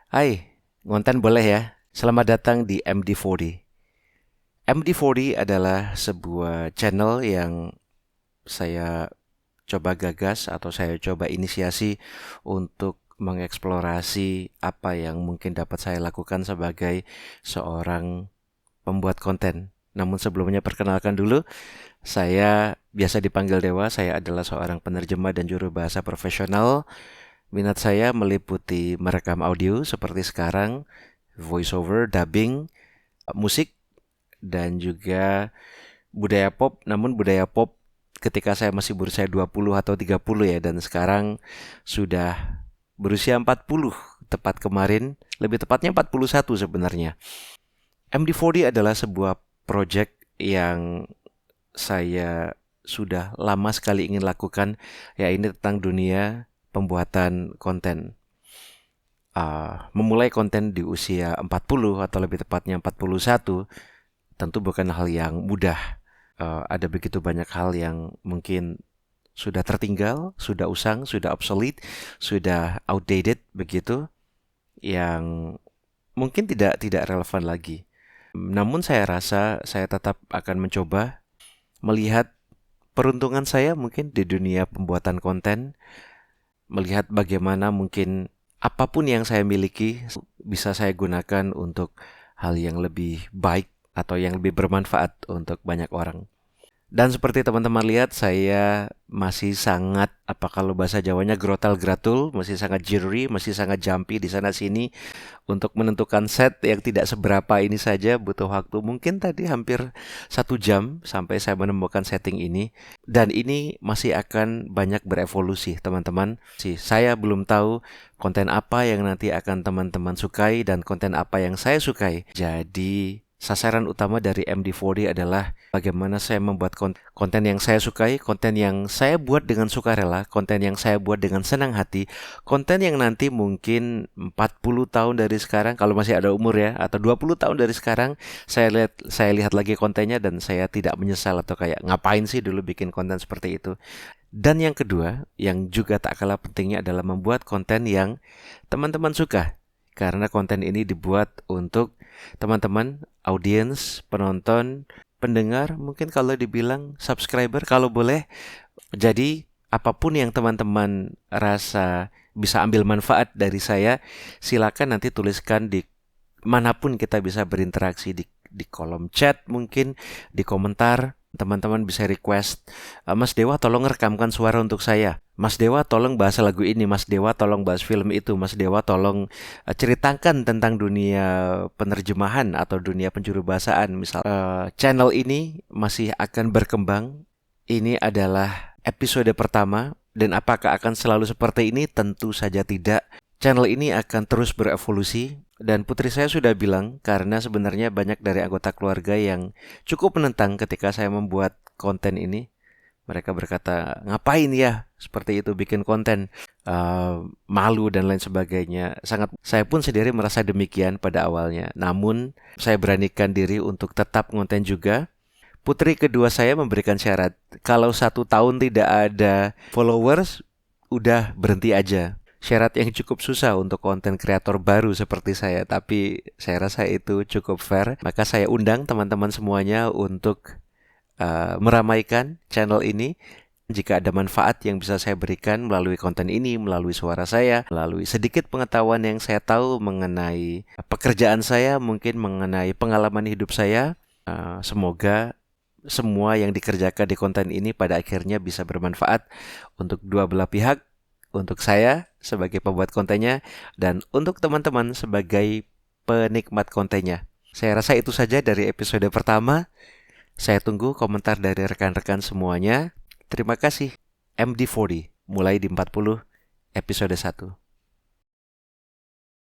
Hai, ngonten boleh ya? Selamat datang di MD40. MD40 adalah sebuah channel yang saya coba gagas atau saya coba inisiasi untuk mengeksplorasi apa yang mungkin dapat saya lakukan sebagai seorang pembuat konten. Namun sebelumnya perkenalkan dulu, saya biasa dipanggil Dewa, saya adalah seorang penerjemah dan juru bahasa profesional. Minat saya meliputi merekam audio seperti sekarang, voiceover, dubbing, musik, dan juga budaya pop. Namun budaya pop ketika saya masih berusia 20 atau 30 ya, dan sekarang sudah berusia 40, tepat kemarin, lebih tepatnya 41 sebenarnya. MD40 adalah sebuah project yang saya sudah lama sekali ingin lakukan, ya ini tentang dunia pembuatan konten. Memulai konten di usia 40 atau lebih tepatnya 41 tentu bukan hal yang mudah. Ada begitu banyak hal yang mungkin sudah tertinggal, sudah usang, sudah obsolete, sudah outdated begitu, yang mungkin tidak relevan lagi. Namun saya rasa saya tetap akan mencoba melihat peruntungan saya mungkin di dunia pembuatan konten, melihat bagaimana mungkin apapun yang saya miliki bisa saya gunakan untuk hal yang lebih baik atau yang lebih bermanfaat untuk banyak orang. Dan seperti teman-teman lihat, saya masih sangat, apa kalau bahasa Jawanya, grotal-gratul, masih sangat jittery, masih sangat jumpy di sana sini untuk menentukan set yang tidak seberapa ini saja butuh waktu. Mungkin tadi hampir 1 jam sampai saya menemukan setting ini. Dan ini masih akan banyak berevolusi, teman-teman. Saya belum tahu konten apa yang nanti akan teman-teman sukai dan konten apa yang saya sukai. Jadi sasaran utama dari MD40 adalah bagaimana saya membuat konten yang saya sukai, konten yang saya buat dengan sukarela, konten yang saya buat dengan senang hati, konten yang nanti mungkin 40 tahun dari sekarang, kalau masih ada umur ya, atau 20 tahun dari sekarang, saya lihat lagi kontennya dan saya tidak menyesal atau kayak ngapain sih dulu bikin konten seperti itu. Dan yang kedua, yang juga tak kalah pentingnya adalah membuat konten yang teman-teman suka. Karena konten ini dibuat untuk teman-teman, audiens, penonton, pendengar, mungkin kalau dibilang subscriber kalau boleh. Jadi apapun yang teman-teman rasa bisa ambil manfaat dari saya, silakan nanti tuliskan di manapun kita bisa berinteraksi, di kolom chat mungkin, di komentar. Teman-teman bisa request, Mas Dewa tolong rekamkan suara untuk saya. Mas Dewa tolong bahas lagu ini. Mas Dewa tolong bahas film itu. Mas Dewa tolong ceritakan tentang dunia penerjemahan atau dunia penjuru bahasaan. Misal channel ini masih akan berkembang. Ini adalah episode pertama. Dan apakah akan selalu seperti ini? Tentu saja tidak. Channel ini akan terus berevolusi. Dan putri saya sudah bilang, karena sebenarnya banyak dari anggota keluarga yang cukup menentang ketika saya membuat konten ini. Mereka berkata, ngapain ya seperti itu bikin konten, malu dan lain sebagainya. Saya pun sendiri merasa demikian pada awalnya. Namun saya beranikan diri untuk tetap konten juga. Putri kedua saya memberikan syarat, kalau 1 tahun tidak ada followers, udah berhenti aja. Syarat yang cukup susah untuk konten kreator baru seperti saya, tapi saya rasa itu cukup fair. Maka saya undang teman-teman semuanya untuk meramaikan channel ini. Jika ada manfaat yang bisa saya berikan melalui konten ini, melalui suara saya, melalui sedikit pengetahuan yang saya tahu mengenai pekerjaan saya, mungkin mengenai pengalaman hidup saya, semoga semua yang dikerjakan di konten ini pada akhirnya bisa bermanfaat untuk dua belah pihak. Untuk saya sebagai pembuat kontennya dan untuk teman-teman sebagai penikmat kontennya. Saya rasa itu saja dari episode pertama. Saya tunggu komentar dari rekan-rekan semuanya. Terima kasih. MD40 mulai di 40 episode 1.